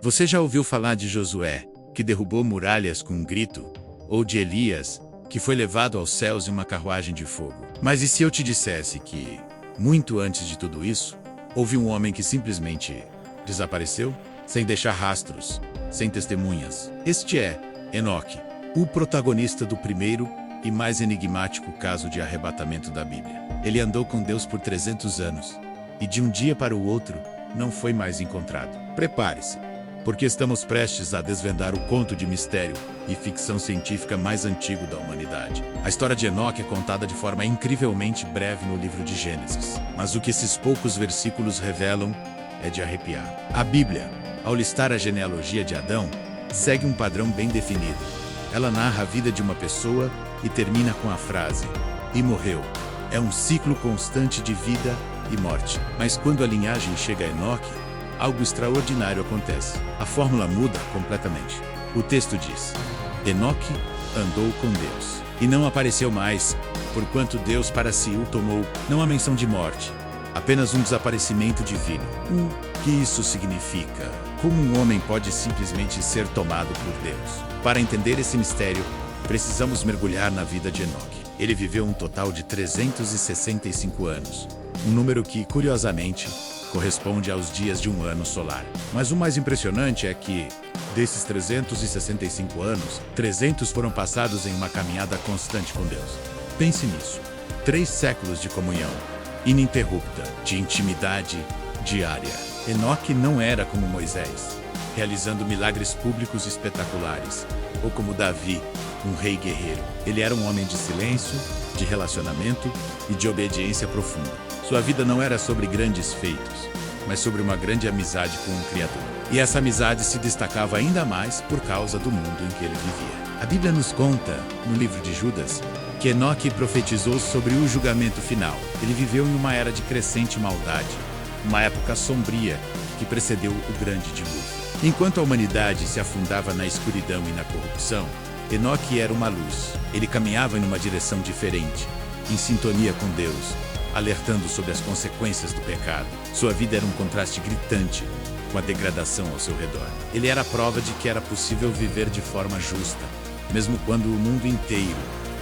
Você já ouviu falar de Josué, que derrubou muralhas com um grito? Ou de Elias, que foi levado aos céus em uma carruagem de fogo? Mas e se eu te dissesse que, muito antes de tudo isso, houve um homem que simplesmente desapareceu? Sem deixar rastros, sem testemunhas. Este é Enoque, o protagonista do primeiro e mais enigmático caso de arrebatamento da Bíblia. Ele andou com Deus por 300 anos, e de um dia para o outro, não foi mais encontrado. Prepare-se, porque estamos prestes a desvendar o conto de mistério e ficção científica mais antigo da humanidade. A história de Enoque é contada de forma incrivelmente breve no livro de Gênesis, mas o que esses poucos versículos revelam é de arrepiar. A Bíblia, ao listar a genealogia de Adão, segue um padrão bem definido. Ela narra a vida de uma pessoa e termina com a frase, "e morreu". É um ciclo constante de vida e morte. Mas quando a linhagem chega a Enoque, algo extraordinário acontece. A fórmula muda completamente. O texto diz, Enoque andou com Deus e não apareceu mais, porquanto Deus para si o tomou. Não há menção de morte, apenas um desaparecimento divino. O que isso significa? Como um homem pode simplesmente ser tomado por Deus? Para entender esse mistério, precisamos mergulhar na vida de Enoque. Ele viveu um total de 365 anos, um número que, curiosamente, corresponde aos dias de um ano solar. Mas o mais impressionante é que, desses 365 anos, 300 foram passados em uma caminhada constante com Deus. Pense nisso. 3 séculos de comunhão, ininterrupta, de intimidade diária. Enoque não era como Moisés, realizando milagres públicos espetaculares, ou como Davi, um rei guerreiro. Ele era um homem de silêncio, de relacionamento e de obediência profunda. Sua vida não era sobre grandes feitos, mas sobre uma grande amizade com o Criador. E essa amizade se destacava ainda mais por causa do mundo em que ele vivia. A Bíblia nos conta, no livro de Judas, que Enoque profetizou sobre o julgamento final. Ele viveu em uma era de crescente maldade, uma época sombria que precedeu o grande dilúvio. Enquanto a humanidade se afundava na escuridão e na corrupção, Enoque era uma luz. Ele caminhava em uma direção diferente, em sintonia com Deus, alertando sobre as consequências do pecado. Sua vida era um contraste gritante com a degradação ao seu redor. Ele era a prova de que era possível viver de forma justa, mesmo quando o mundo inteiro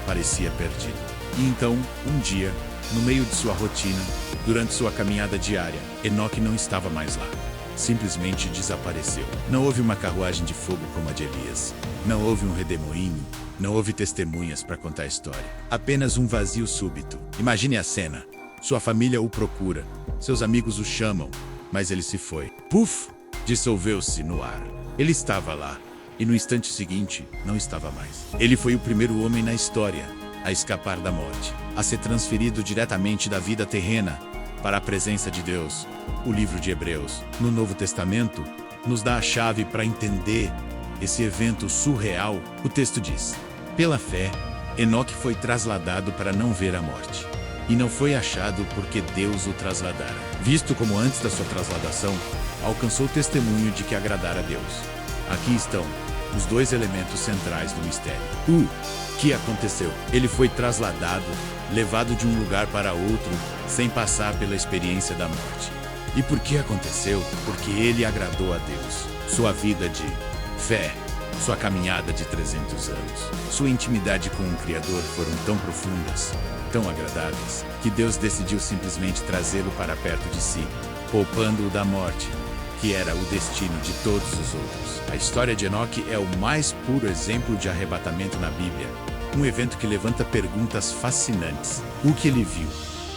parecia perdido. E então, um dia, no meio de sua rotina, durante sua caminhada diária, Enoque não estava mais lá. Simplesmente desapareceu. Não houve uma carruagem de fogo como a de Elias. Não houve um redemoinho. Não houve testemunhas para contar a história. Apenas um vazio súbito. Imagine a cena. Sua família o procura. Seus amigos o chamam. Mas ele se foi. Puf! Dissolveu-se no ar. Ele estava lá. E no instante seguinte, não estava mais. Ele foi o primeiro homem na história a escapar da morte. A ser transferido diretamente da vida terrena para a presença de Deus. O livro de Hebreus, no Novo Testamento, nos dá a chave para entender esse evento surreal. O texto diz, pela fé, Enoque foi trasladado para não ver a morte. E não foi achado porque Deus o trasladara, visto como antes da sua trasladação, alcançou o testemunho de que agradara a Deus. Aqui estão os 2 elementos centrais do mistério. O que aconteceu? Ele foi trasladado, levado de um lugar para outro, sem passar pela experiência da morte. E por que aconteceu? Porque ele agradou a Deus. Sua vida de fé, sua caminhada de 300 anos, sua intimidade com o Criador foram tão profundas, tão agradáveis, que Deus decidiu simplesmente trazê-lo para perto de si, poupando-o da morte, que era o destino de todos os outros. A história de Enoque é o mais puro exemplo de arrebatamento na Bíblia, um evento que levanta perguntas fascinantes. O que ele viu?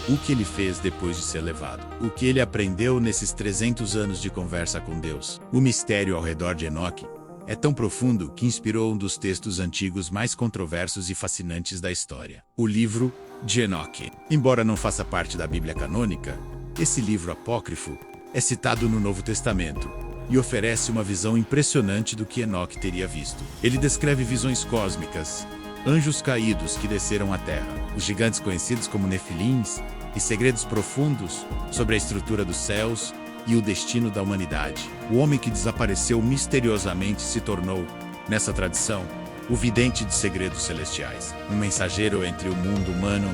O que ele fez depois de ser levado? O que ele aprendeu nesses 300 anos de conversa com Deus? O mistério ao redor de Enoque é tão profundo que inspirou um dos textos antigos mais controversos e fascinantes da história, o livro de Enoque. Embora não faça parte da Bíblia canônica, esse livro apócrifo é citado no Novo Testamento e oferece uma visão impressionante do que Enoque teria visto. Ele descreve visões cósmicas, anjos caídos que desceram à terra, os gigantes conhecidos como Nefilins, e segredos profundos sobre a estrutura dos céus e o destino da humanidade. O homem que desapareceu misteriosamente se tornou, nessa tradição, o vidente de segredos celestiais, um mensageiro entre o mundo humano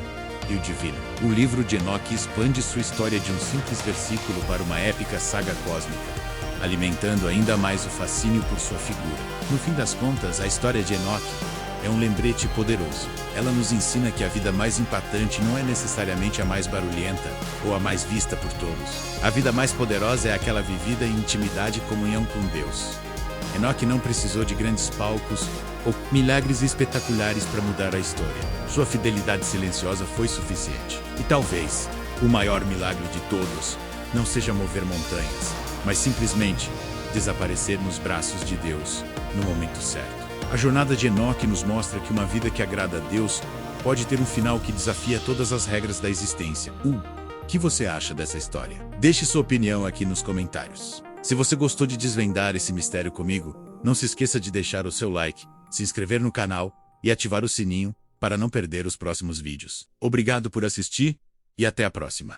e o divino. O livro de Enoque expande sua história de um simples versículo para uma épica saga cósmica. alimentando ainda mais o fascínio por sua figura. No fim das contas, a história de Enoque é um lembrete poderoso. Ela nos ensina que a vida mais impactante não é necessariamente a mais barulhenta ou a mais vista por todos. A vida mais poderosa é aquela vivida em intimidade e comunhão com Deus. Enoque não precisou de grandes palcos ou milagres espetaculares para mudar a história. Sua fidelidade silenciosa foi suficiente. E talvez o maior milagre de todos não seja mover montanhas, mas simplesmente desaparecer nos braços de Deus no momento certo. A jornada de Enoque nos mostra que uma vida que agrada a Deus pode ter um final que desafia todas as regras da existência. O que você acha dessa história? Deixe sua opinião aqui nos comentários. Se você gostou de desvendar esse mistério comigo, não se esqueça de deixar o seu like, se inscrever no canal e ativar o sininho para não perder os próximos vídeos. Obrigado por assistir e até a próxima.